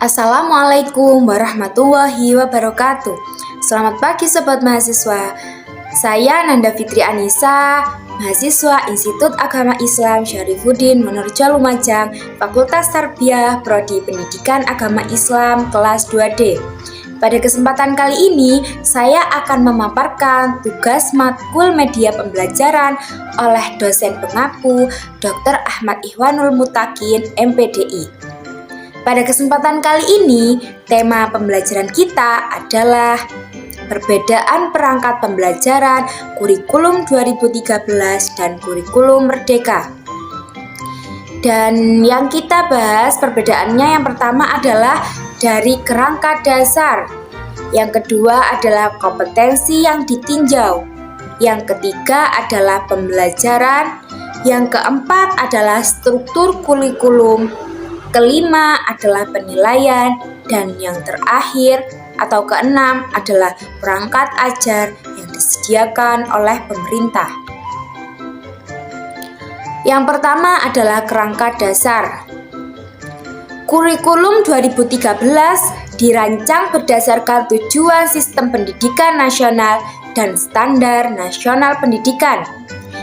Assalamualaikum warahmatullahi wabarakatuh. Selamat pagi Sobat Mahasiswa. Saya Nanda Fitri Anissa, mahasiswa Institut Agama Islam Syarifuddin Monorejo Lumajang, Fakultas Tarbiyah Prodi Pendidikan Agama Islam kelas 2D. Pada kesempatan kali ini, saya akan memaparkan tugas matkul media pembelajaran oleh dosen pengaku Dr. Ahmad Ihwanul Mutakin, MPDI. Pada kesempatan kali ini, tema pembelajaran kita adalah perbedaan perangkat pembelajaran kurikulum 2013 dan kurikulum Merdeka. Dan yang kita bahas perbedaannya yang pertama adalah dari kerangka dasar. Yang kedua adalah kompetensi yang ditinjau. Yang ketiga adalah pembelajaran. Yang keempat adalah struktur kurikulum. Kelima adalah penilaian, dan yang terakhir atau keenam adalah perangkat ajar yang disediakan oleh pemerintah. Yang pertama adalah kerangka dasar. Kurikulum 2013 dirancang berdasarkan tujuan sistem pendidikan nasional dan standar nasional pendidikan.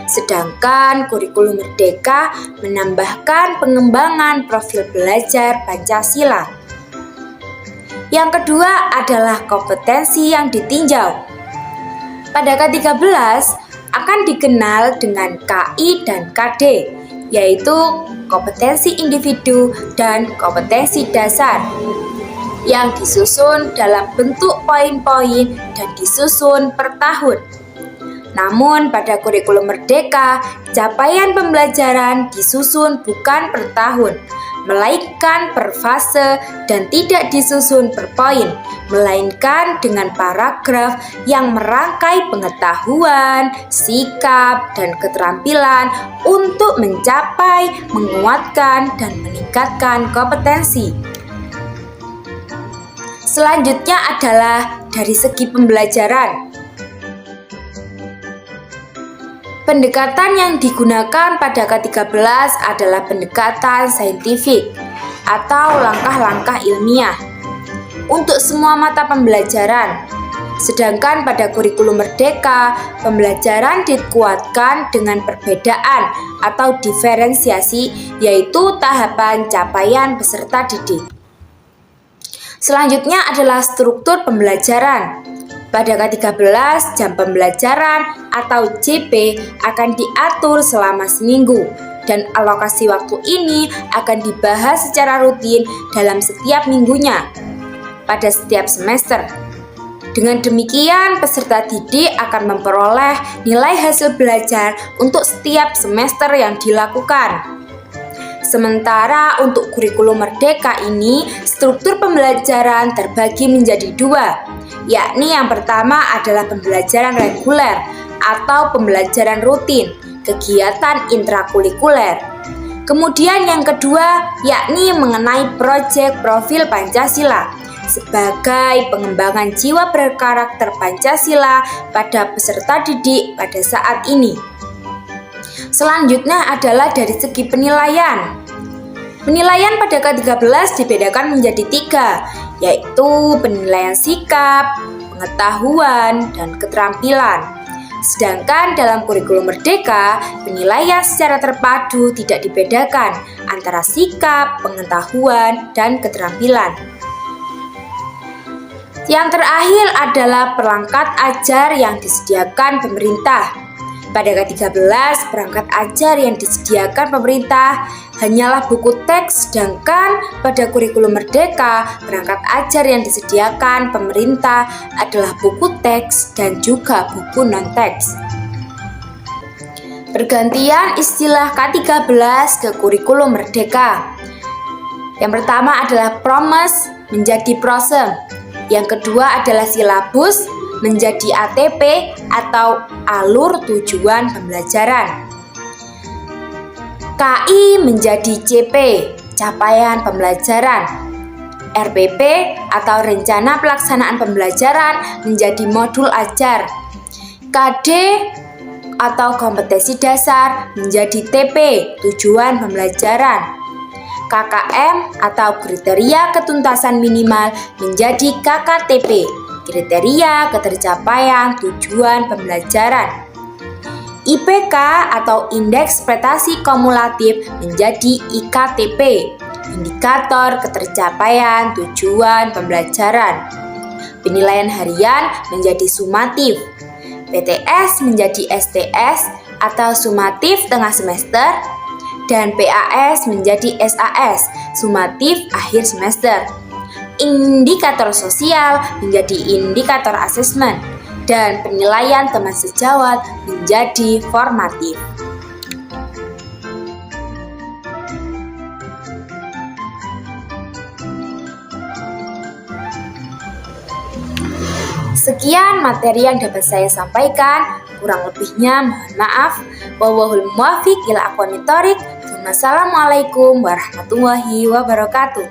Sedangkan kurikulum Merdeka menambahkan pengembangan profil belajar Pancasila. Yang kedua adalah kompetensi yang ditinjau. Pada K13 akan dikenal dengan KI dan KD, yaitu kompetensi individu dan kompetensi dasar, yang disusun dalam bentuk poin-poin dan disusun per tahun. Namun pada kurikulum Merdeka, capaian pembelajaran disusun bukan per tahun, melainkan per fase dan tidak disusun per poin, melainkan dengan paragraf yang merangkai pengetahuan, sikap, dan keterampilan untuk mencapai, menguatkan, dan meningkatkan kompetensi. Selanjutnya adalah dari segi pembelajaran. Pendekatan yang digunakan pada K13 adalah pendekatan saintifik atau langkah-langkah ilmiah untuk semua mata pembelajaran. Sedangkan pada kurikulum Merdeka, pembelajaran dikuatkan dengan perbedaan atau diferensiasi, yaitu tahapan capaian peserta didik. Selanjutnya adalah struktur pembelajaran. Pada K13, jam pembelajaran atau JP akan diatur selama seminggu, dan alokasi waktu ini akan dibahas secara rutin dalam setiap minggunya pada setiap semester. Dengan demikian, peserta didik akan memperoleh nilai hasil belajar untuk setiap semester yang dilakukan. Sementara untuk kurikulum Merdeka ini, struktur pembelajaran terbagi menjadi dua, yakni yang pertama adalah pembelajaran reguler atau pembelajaran rutin, kegiatan intrakurikuler. Kemudian yang kedua yakni mengenai proyek profil Pancasila sebagai pengembangan jiwa berkarakter Pancasila pada peserta didik pada saat ini. Selanjutnya adalah dari segi penilaian. Penilaian pada K13 dibedakan menjadi tiga, yaitu penilaian sikap, pengetahuan, dan keterampilan. Sedangkan dalam kurikulum Merdeka, penilaian secara terpadu tidak dibedakan antara sikap, pengetahuan, dan keterampilan. Yang terakhir adalah perangkat ajar yang disediakan pemerintah. Pada K13, perangkat ajar yang disediakan pemerintah hanyalah buku teks, sedangkan pada kurikulum Merdeka, perangkat ajar yang disediakan pemerintah adalah buku teks dan juga buku non-teks. Pergantian istilah K13 ke kurikulum Merdeka. Yang pertama adalah promes menjadi prosem. Yang kedua adalah silabus menjadi ATP atau alur tujuan pembelajaran. KI menjadi CP, capaian pembelajaran. RPP atau rencana pelaksanaan pembelajaran menjadi modul ajar. KD atau kompetensi dasar menjadi TP, tujuan pembelajaran. KKM atau kriteria ketuntasan minimal menjadi KKTP, kriteria ketercapaian tujuan pembelajaran. IPK atau indeks prestasi kumulatif menjadi IKTP, indikator ketercapaian tujuan pembelajaran. Penilaian harian menjadi sumatif, PTS menjadi STS atau sumatif tengah semester, dan PAS menjadi SAS, sumatif akhir semester. Indikator sosial menjadi indikator asesmen, dan penilaian teman sejawat menjadi formatif. Sekian materi yang dapat saya sampaikan, kurang lebihnya mohon maaf. Wallahul muwaffiq ila aqwamit thoriq. Wassalamualaikum warahmatullahi wabarakatuh.